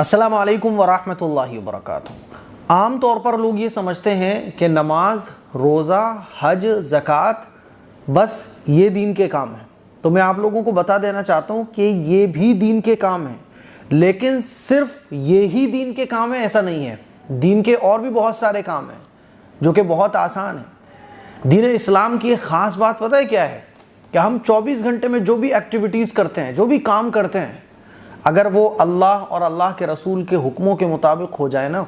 السلام علیکم ورحمۃ اللہ وبرکاتہ۔ عام طور پر لوگ یہ سمجھتے ہیں کہ نماز، روزہ، حج، زکوٰۃ بس یہ دین کے کام ہیں۔ تو میں آپ لوگوں کو بتا دینا چاہتا ہوں کہ یہ بھی دین کے کام ہیں، لیکن صرف یہی دین کے کام ہیں ایسا نہیں ہے۔ دین کے اور بھی بہت سارے کام ہیں جو کہ بہت آسان ہیں۔ دین اسلام کی ایک خاص بات پتہ ہے کیا ہے؟ کہ ہم 24 گھنٹے میں جو بھی ایکٹیویٹیز کرتے ہیں، جو بھی کام کرتے ہیں، اگر وہ اللہ اور اللہ کے رسول کے حکموں کے مطابق ہو جائے نا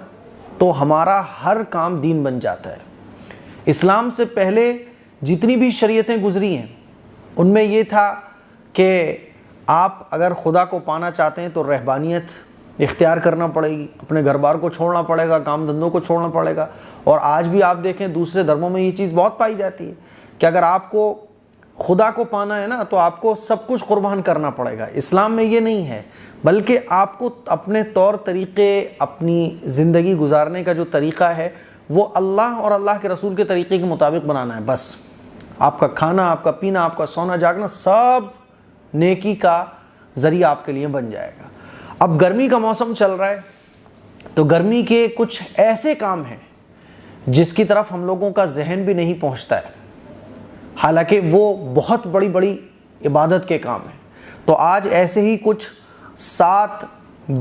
تو ہمارا ہر کام دین بن جاتا ہے۔ اسلام سے پہلے جتنی بھی شریعتیں گزری ہیں ان میں یہ تھا کہ آپ اگر خدا کو پانا چاہتے ہیں تو رہبانیت اختیار کرنا پڑے گی، اپنے گھر بار کو چھوڑنا پڑے گا، کام دھندوں کو چھوڑنا پڑے گا۔ اور آج بھی آپ دیکھیں دوسرے دھرموں میں یہ چیز بہت پائی جاتی ہے کہ اگر آپ کو خدا کو پانا ہے نا تو آپ کو سب کچھ قربان کرنا پڑے گا۔ اسلام میں یہ نہیں ہے، بلکہ آپ کو اپنے طور طریقے، اپنی زندگی گزارنے کا جو طریقہ ہے وہ اللہ اور اللہ کے رسول کے طریقے کے مطابق بنانا ہے۔ بس آپ کا کھانا، آپ کا پینا، آپ کا سونا جاگنا سب نیکی کا ذریعہ آپ کے لیے بن جائے گا۔ اب گرمی کا موسم چل رہا ہے تو گرمی کے کچھ ایسے کام ہیں جس کی طرف ہم لوگوں کا ذہن بھی نہیں پہنچتا ہے، حالانکہ وہ بہت بڑی بڑی عبادت کے کام ہیں۔ تو آج ایسے ہی کچھ 7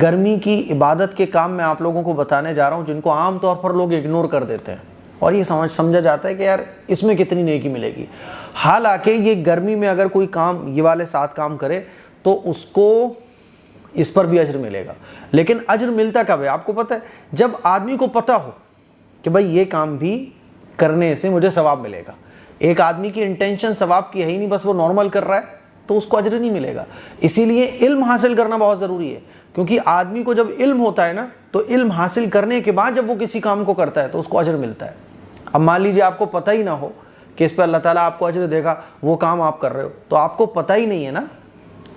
گرمی کی عبادت کے کام میں آپ لوگوں کو بتانے جا رہا ہوں جن کو عام طور پر لوگ اگنور کر دیتے ہیں اور یہ سمجھا جاتا ہے کہ یار اس میں کتنی نیکی ملے گی۔ حالانکہ یہ گرمی میں اگر کوئی کام یہ والے 7 کام کرے تو اس کو اس پر بھی اجر ملے گا۔ لیکن اجر ملتا کب ہے آپ کو پتہ ہے؟ جب آدمی کو پتہ ہو کہ بھائی یہ کام بھی کرنے سے مجھے ثواب ملے گا۔ ایک آدمی کی انٹینشن ثواب کی ہے ہی نہیں، بس وہ نارمل کر رہا ہے تو اس کو اجر نہیں ملے گا۔ اسی لیے علم حاصل کرنا بہت ضروری ہے، کیونکہ آدمی کو جب علم ہوتا ہے نا تو علم حاصل کرنے کے بعد جب وہ کسی کام کو کرتا ہے تو اس کو اجر ملتا ہے۔ اب مان لیجیے آپ کو پتہ ہی نہ ہو کہ اس پہ اللہ تعالیٰ آپ کو اجر دے گا، وہ کام آپ کر رہے ہو تو آپ کو پتہ ہی نہیں ہے نا،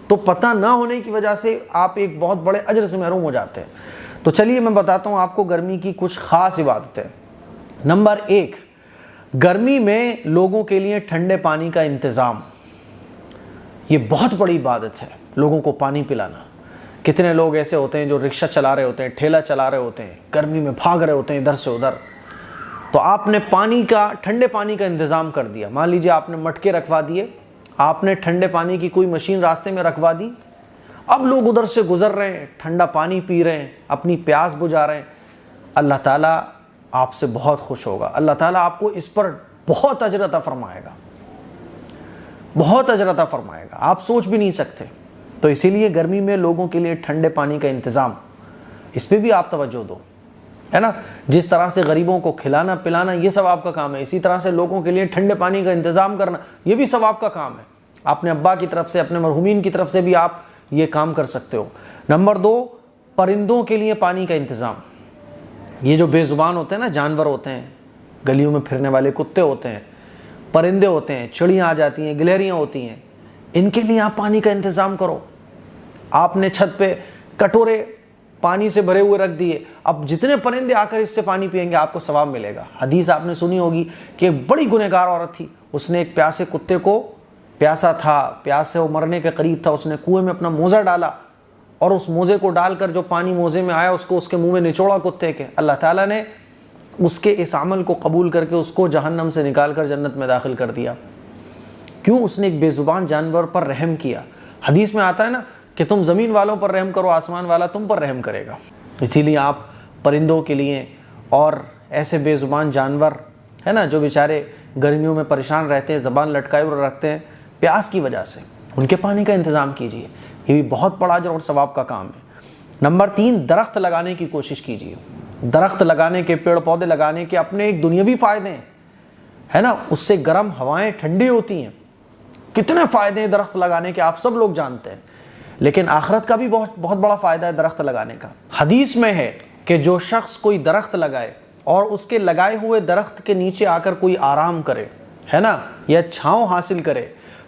تو پتہ نہ ہونے کی وجہ سے آپ ایک بہت بڑے اجر سے محروم ہو جاتے ہیں۔ تو چلیے میں بتاتا ہوں آپ کو گرمی کی کچھ خاص عبادتیں۔ نمبر 1، گرمی میں لوگوں کے لیے ٹھنڈے پانی کا انتظام۔ یہ بہت بڑی عبادت ہے، لوگوں کو پانی پلانا۔ کتنے لوگ ایسے ہوتے ہیں جو رکشہ چلا رہے ہوتے ہیں، ٹھیلا چلا رہے ہوتے ہیں، گرمی میں بھاگ رہے ہوتے ہیں ادھر سے ادھر، تو آپ نے ٹھنڈے پانی کا انتظام کر دیا۔ مان لیجیے آپ نے مٹکے رکھوا دیے، آپ نے ٹھنڈے پانی کی کوئی مشین راستے میں رکھوا دی، اب لوگ ادھر سے گزر رہے ہیں، ٹھنڈا پانی پی رہے ہیں، اپنی پیاس بجھا رہے ہیں۔ اللہ تعالیٰ آپ سے بہت خوش ہوگا، اللہ تعالیٰ آپ کو اس پر بہت اجر عطا فرمائے گا، بہت اجر عطا فرمائے گا، آپ سوچ بھی نہیں سکتے۔ تو اسی لیے گرمی میں لوگوں کے لیے ٹھنڈے پانی کا انتظام، اس پہ بھی آپ توجہ دو، ہے نا۔ جس طرح سے غریبوں کو کھلانا پلانا یہ ثواب کا کام ہے، اسی طرح سے لوگوں کے لیے ٹھنڈے پانی کا انتظام کرنا یہ بھی ثواب کا کام ہے۔ اپنے ابا کی طرف سے، اپنے مرحومین کی طرف سے بھی آپ یہ کام کر سکتے ہو۔ نمبر 2، پرندوں کے لیے پانی کا انتظام۔ یہ جو بے زبان ہوتے ہیں نا، جانور ہوتے ہیں، گلیوں میں پھرنے والے کتے ہوتے ہیں، پرندے ہوتے ہیں، چڑیاں آ جاتی ہیں، گلہریاں ہوتی ہیں، ان کے لیے آپ پانی کا انتظام کرو۔ آپ نے چھت پہ کٹورے پانی سے بھرے ہوئے رکھ دیے، اب جتنے پرندے آ کر اس سے پانی پئیں گے آپ کو ثواب ملے گا۔ حدیث آپ نے سنی ہوگی کہ ایک بڑی گنہگار عورت تھی، اس نے ایک پیاسے کتے کو، پیاسا تھا، پیاس سے وہ مرنے کے قریب تھا، اس نے کنویں میں اپنا موزہ ڈالا اور اس موزے کو ڈال کر جو پانی موزے میں آیا اس کو اس کے منہ میں نچوڑا کتے کے۔ اللہ تعالیٰ نے اس کے اس عمل کو قبول کر کے اس کو جہنم سے نکال کر جنت میں داخل کر دیا۔ کیوں؟ اس نے ایک بے زبان جانور پر رحم کیا۔ حدیث میں آتا ہے نا کہ تم زمین والوں پر رحم کرو، آسمان والا تم پر رحم کرے گا۔ اسی لیے آپ پرندوں کے لیے اور ایسے بے زبان جانور ہے نا جو بیچارے گرمیوں میں پریشان رہتے ہیں، زبان لٹکائے ہوئے رکھتے ہیں پیاس کی وجہ سے، ان کے پانی کا انتظام کیجیے، یہ بھی بہت بڑا اجر اور ثواب کا کام ہے۔ نمبر 3، درخت لگانے کی کوشش کیجیے۔ درخت لگانے کے، پیڑ پودے لگانے کے اپنے ایک دنیاوی فائدے ہیں، ہے نا، اس سے گرم ہوائیں ٹھنڈی ہوتی ہیں، کتنے فائدے ہیں درخت لگانے کے آپ سب لوگ جانتے ہیں، لیکن آخرت کا بھی بہت بڑا فائدہ ہے درخت لگانے کا۔ حدیث میں ہے کہ جو شخص کوئی درخت لگائے اور اس کے لگائے ہوئے درخت کے نیچے آ کر کوئی آرام کرے، ہے نا، یا چھاؤں حاصل کرے،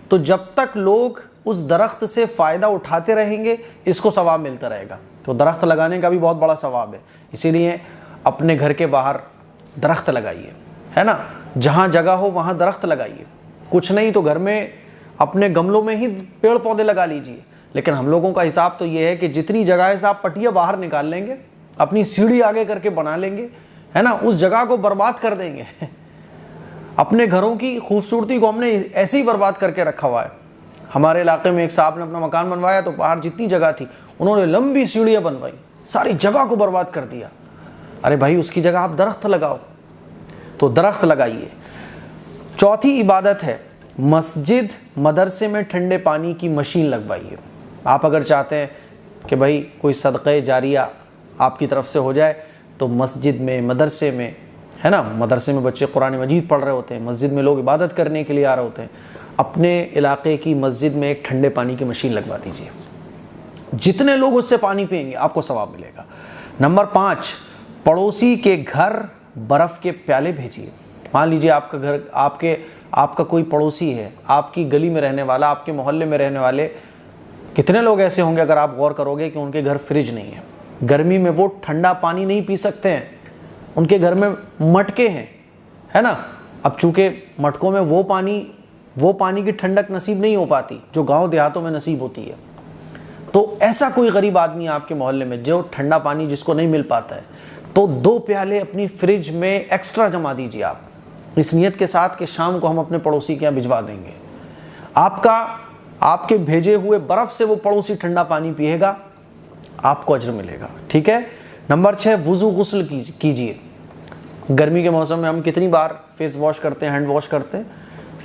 تو جب تک لوگ اس درخت سے فائدہ اٹھاتے رہیں گے اس کو ثواب ملتا رہے گا۔ تو درخت لگانے کا بھی بہت بڑا ثواب ہے، اسی لیے اپنے گھر کے باہر درخت لگائیے، ہے نا، جہاں جگہ ہو وہاں درخت لگائیے۔ کچھ نہیں تو گھر میں اپنے گملوں میں ہی پیڑ پودے لگا لیجئے، لیکن ہم لوگوں کا حساب تو یہ ہے کہ جتنی جگہ سے آپ پٹیا باہر نکال لیں گے، اپنی سیڑھی آگے کر کے بنا لیں گے، ہے نا، اس جگہ کو برباد کر دیں گے۔ اپنے گھروں کی خوبصورتی کو ہم نے ایسے ہی برباد کر کے رکھا ہوا ہے۔ ہمارے علاقے میں ایک صاحب نے اپنا مکان بنوایا تو باہر جتنی جگہ تھی انہوں نے لمبی سیڑھیاں بنوائی، ساری جگہ کو برباد کر دیا۔ ارے بھائی اس کی جگہ آپ درخت لگاؤ، تو درخت لگائیے۔ چوتھی عبادت ہے مسجد مدرسے میں ٹھنڈے پانی کی مشین لگوائیے۔ آپ اگر چاہتے ہیں کہ بھائی کوئی صدقہ جاریہ آپ کی طرف سے ہو جائے تو مسجد میں، مدرسے میں، ہے نا، مدرسے میں بچے قرآن مجید پڑھ رہے ہوتے ہیں، مسجد میں لوگ عبادت کرنے کے لیے آ رہے ہوتے ہیں، اپنے علاقے کی مسجد میں ایک ٹھنڈے پانی کی مشین لگوا دیجیے۔ جتنے لوگ اس سے پانی پئیں گے آپ کو ثواب ملے گا۔ نمبر 5، پڑوسی کے گھر برف کے پیالے بھیجیے۔ مان لیجیے آپ کا گھر، آپ کا کوئی پڑوسی ہے، آپ کی گلی میں رہنے والا، آپ کے محلے میں رہنے والے کتنے لوگ ایسے ہوں گے اگر آپ غور کرو گے کہ ان کے گھر فریج نہیں ہے، گرمی میں وہ ٹھنڈا پانی نہیں پی سکتے ہیں، ان کے گھر میں مٹکے ہیں، ہے نا۔ اب چونکہ مٹکوں میں وہ پانی کی ٹھنڈک نصیب نہیں ہو پاتی جو گاؤں دیہاتوں میں نصیب ہوتی ہے، تو ایسا کوئی غریب آدمی ہے آپ کے محلے میں جو ٹھنڈا پانی جس کو نہیں مل پاتا ہے، تو 2 پیالے اپنی فریج میں ایکسٹرا جما دیجیے آپ، اس نیت کے ساتھ کہ شام کو ہم اپنے پڑوسی کے یہاں بھجوا دیں گے۔ آپ کے بھیجے ہوئے برف سے وہ پڑوسی ٹھنڈا پانی پیے گا، آپ کو اجر ملے گا، ٹھیک ہے۔ نمبر 6، وضو غسل کیجیے۔ گرمی کے موسم میں ہم کتنی بار فیس واش کرتے ہیں، ہینڈ واش کرتے ہیں۔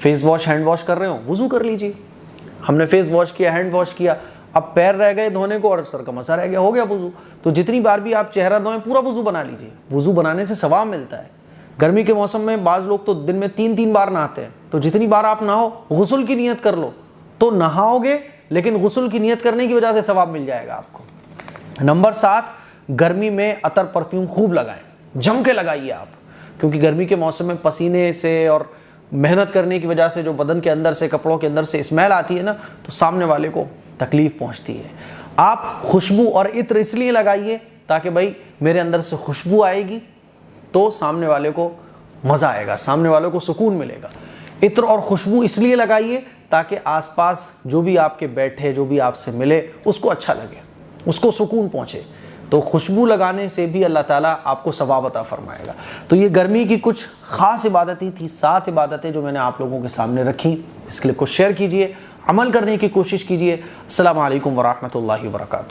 فیس واش، ہینڈ واش کر رہے ہوں، وضو کر لیجیے۔ ہم نے فیس واش کیا، ہینڈ واش کیا، اب پیر رہ گئے دھونے کو اور سر کا مسا رہ گیا، ہو گیا وضو۔ تو جتنی بار بھی آپ چہرہ دھوئیں پورا وضو بنا لیجیے، وضو بنانے سے ثواب ملتا ہے۔ گرمی کے موسم میں بعض لوگ تو دن میں 3 بار نہاتے ہیں، تو جتنی بار آپ نہاؤ غسل کی نیت کر لو، تو نہاؤ گے لیکن غسل کی نیت کرنے کی وجہ سے ثواب مل جائے گا آپ کو۔ نمبر 7، گرمی میں عطر پرفیوم خوب لگائیں، جم کے لگائیے آپ، کیونکہ گرمی کے موسم میں پسینے سے اور محنت کرنے کی وجہ سے جو بدن کے اندر سے، کپڑوں کے اندر سے اسمیل آتی ہے نا، تو سامنے والے کو تکلیف پہنچتی ہے۔ آپ خوشبو اور عطر اس لیے لگائیے تاکہ بھائی میرے اندر سے خوشبو آئے گی تو سامنے والے کو مزہ آئے گا، سامنے والے کو سکون ملے گا۔ عطر اور خوشبو اس لیے لگائیے تاکہ آس پاس جو بھی آپ کے بیٹھے، جو بھی آپ سے ملے، اس کو اچھا لگے، اس کو سکون پہنچے۔ تو خوشبو لگانے سے بھی اللہ تعالیٰ آپ کو ثواب عطا فرمائے گا۔ تو یہ گرمی کی کچھ خاص عبادتیں تھیں، 7 عبادتیں جو میں نے آپ لوگوں کے سامنے رکھی۔ اس کلپ کو شیئر کیجئے، عمل کرنے کی کوشش کیجئے۔ السلام علیکم ورحمۃ اللہ وبرکاتہ۔